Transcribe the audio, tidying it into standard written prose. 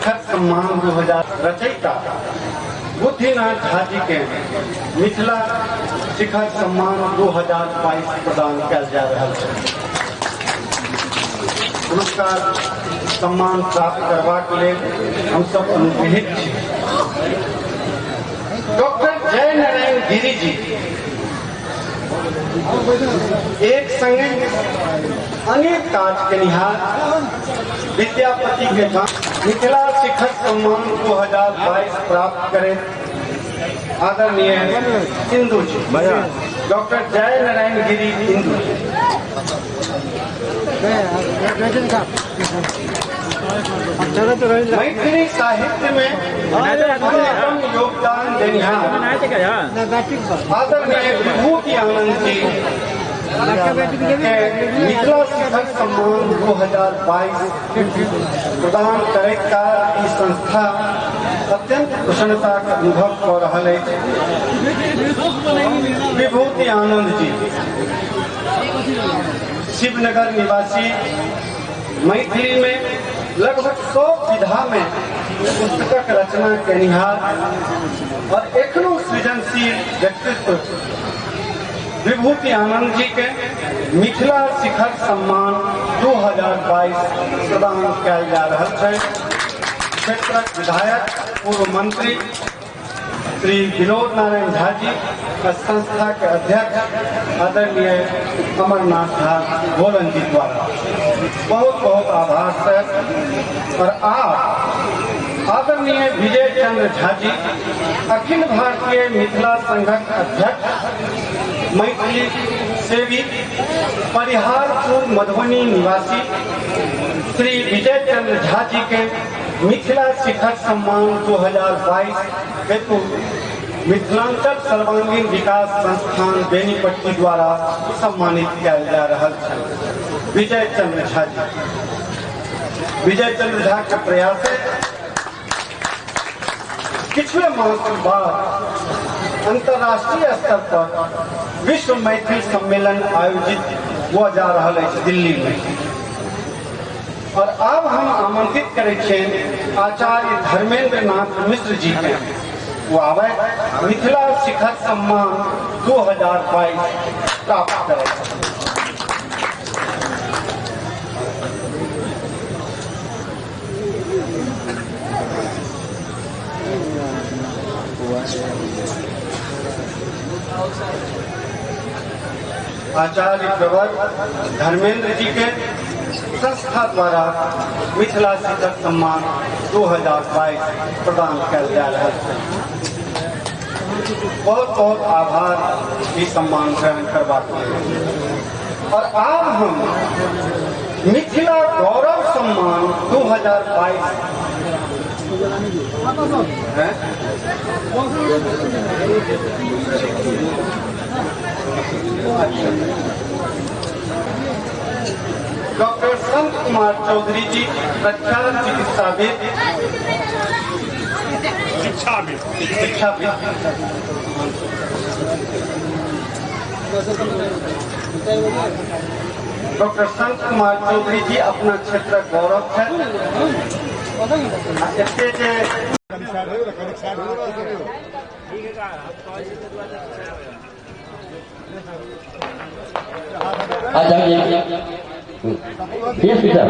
शिखर सम्मान 2000 रचयिता बुद्धिनाथ झा जी के मिथिला शिखर सम्मान 2022 प्रदान कल जा रहा है। पुरस्कार सम्मान प्राप्त करवा के लिए हम सब अनुग्रहित छी। डॉक्टर जय नारायण गिरी जी एक संगे अनेक काज के निहार विद्यापति के मिथिला शिखर सम्मान 2022 प्राप्त करें आदरणीय इंदु जी, डॉक्टर जय नारायण गिरी इंदु जी। मैथिली साहित्य में महत्वपूर्ण योगदान देनिहार आदरणीय विभूति आनंद जी मिथिला शिखर सम्मान 2022 प्रदान करे का ई संस्था अत्यंत प्रसन्नता का अनुभव कर रहा है। विभूति आनंद जी शिवनगर निवासी, मैथिली में लगभग 100 विधा में पुस्तक रचना के निहार और एखनो सृजनशील व्यक्तित्व विभूति आनंद जी के मिथिला शिखर सम्मान 2022 प्रदान कल जा रहा है। क्षेत्रक विधायक पूर्व मंत्री श्री विनोद नारायण झा जी, संस्था के अध्यक्ष आदरणीय अमरनाथ झा भोलन जी द्वारा बहुत बहुत आभार सर। और आप आदरणीय विजय चंद्र झा जी अखिल भारतीय मिथिला संघक अध्यक्ष, मैथिली सेवी, परिहारपुर मधुबनी निवासी श्री विजय चंद्र झा जी के मिथिला शिखर सम्मान 2022 हेतु मिथिलांचल सर्वांगीण विकास संस्थान बेनीपट्टी द्वारा सम्मानित किया जा रहा है। विजय चंद्र झा जी, विजय चंद्र झा के प्रयास से पिछले माह के बाद अंतर्राष्ट्रीय स्तर पर विश्व मैथिल सम्मेलन आयोजित हुआ जा रहा है दिल्ली में। और अब हम आमंत्रित करे आचार्य धर्मेंद्र नाथ मिश्र जी के वो आवे मिथिला शिखर सम्मान 2022 प्राप्त करे। आचार्य प्रवर धर्मेंद्र जी के संस्था द्वारा मिथिला शिखर सम्मान 2022 प्रदान किया जा रहा है। बहुत बहुत आभार भी सम्मान ग्रहण करवाते हैं। और आज हम मिथिला गौरव सम्मान 2022 डॉक्टर संत कुमार चौधरी जी प्रख्यात चिकित्साविद, डॉक्टर संत कुमार चौधरी जी अपना क्षेत्र गौरव है। Yes, sir.